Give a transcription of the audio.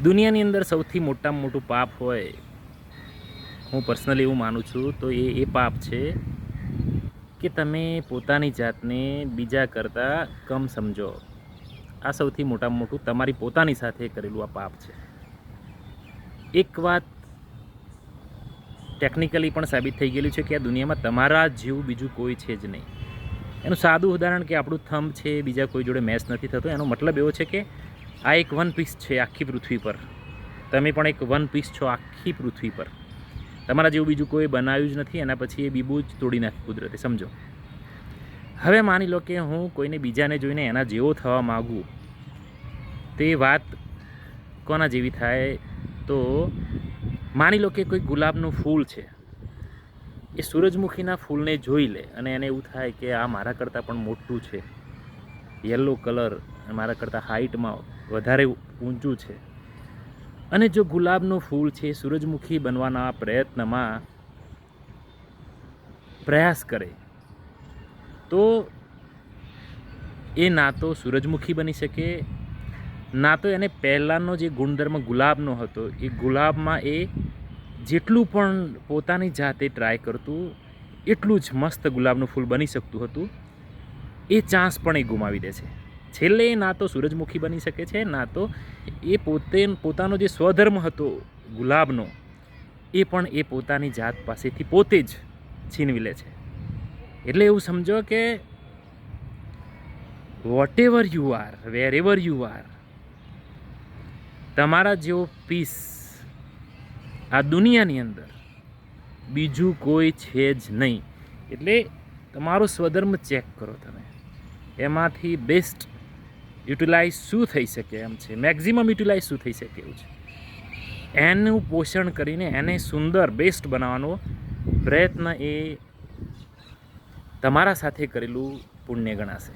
દુનિયાની અંદર સૌથી મોટામાં મોટું પાપ હોય, હું પર્સનલી એવું માનું છું, તો એ પાપ છે કે તમે પોતાની જાતને બીજા કરતાં કમ સમજો. આ સૌથી મોટામાં મોટું તમારી પોતાની સાથે કરેલું આ પાપ છે. એક વાત ટેકનિકલી પણ સાબિત થઈ ગયેલું છે કે આ દુનિયામાં તમારા જેવું બીજું કોઈ છે જ નહીં. એનું સાદું ઉદાહરણ કે આપણું થંબ છે બીજા કોઈ જોડે મેચ નથી થતો. એનો મતલબ એવો છે કે આ એક વન પીસ છે આખી પૃથ્વી પર. તમે પણ એક વન પીસ છો આખી પૃથ્વી પર. તમારા જેવું બીજું કોઈ બનાવ્યું જ નથી. એના પછી એ બીબું જ તોડી નાખી કુદરતે, સમજો. હવે માની લો કે હું કોઈને બીજાને જોઈને એના જેવો થવા માગું, તે વાત કોના જેવી થાય? તો માની લો કે કોઈ ગુલાબનું ફૂલ છે, એ સૂરજમુખીના ફૂલને જોઈ લે અને એને એવું થાય કે આ મારા કરતાં પણ મોટું છે, યલો કલર, મારા કરતાં હાઇટમાં વધારે ઊંચું છે. અને જો ગુલાબનું ફૂલ છે સૂરજમુખી બનવાના પ્રયત્નમાં પ્રયાસ કરે, તો એ ના તો સૂરજમુખી બની શકે, ના તો એને પહેલાંનો જે ગુણધર્મ ગુલાબનો હતો એ ગુલાબમાં એ જેટલું પણ પોતાની જાતે ટ્રાય કરતું એટલું જ મસ્ત ગુલાબનું ફૂલ બની શકતું હતું. એ ચાન્સ પણ એ ગુમાવી દે છે. છેલ્લે ના તો સૂરજમુખી બની શકે છે, ના તો એ પોતાનો જે સ્વધર્મ હતો ગુલાબનો એ પણ એ પોતાની જાત પાસેથી પોતે જ છીનવી લે છે. એટલે એવું સમજો કે whatever you are, wherever you are, તમારા જેવો પીસ આ દુનિયાની અંદર બીજું કોઈ છે જ નહીં. એટલે તમારો સ્વધર્મ ચેક કરો તમે, એમાંથી બેસ્ટ યુટિલાઇઝ શું થઈ શકે એમ છે, મેક્ઝિમમ યુટિલાઇઝ શું થઈ શકે એવું છે, એનું પોષણ કરીને એને સુંદર બેસ્ટ બનાવવાનો પ્રયત્ન એ તમારા સાથે કરેલું પુણ્ય ગણાશે.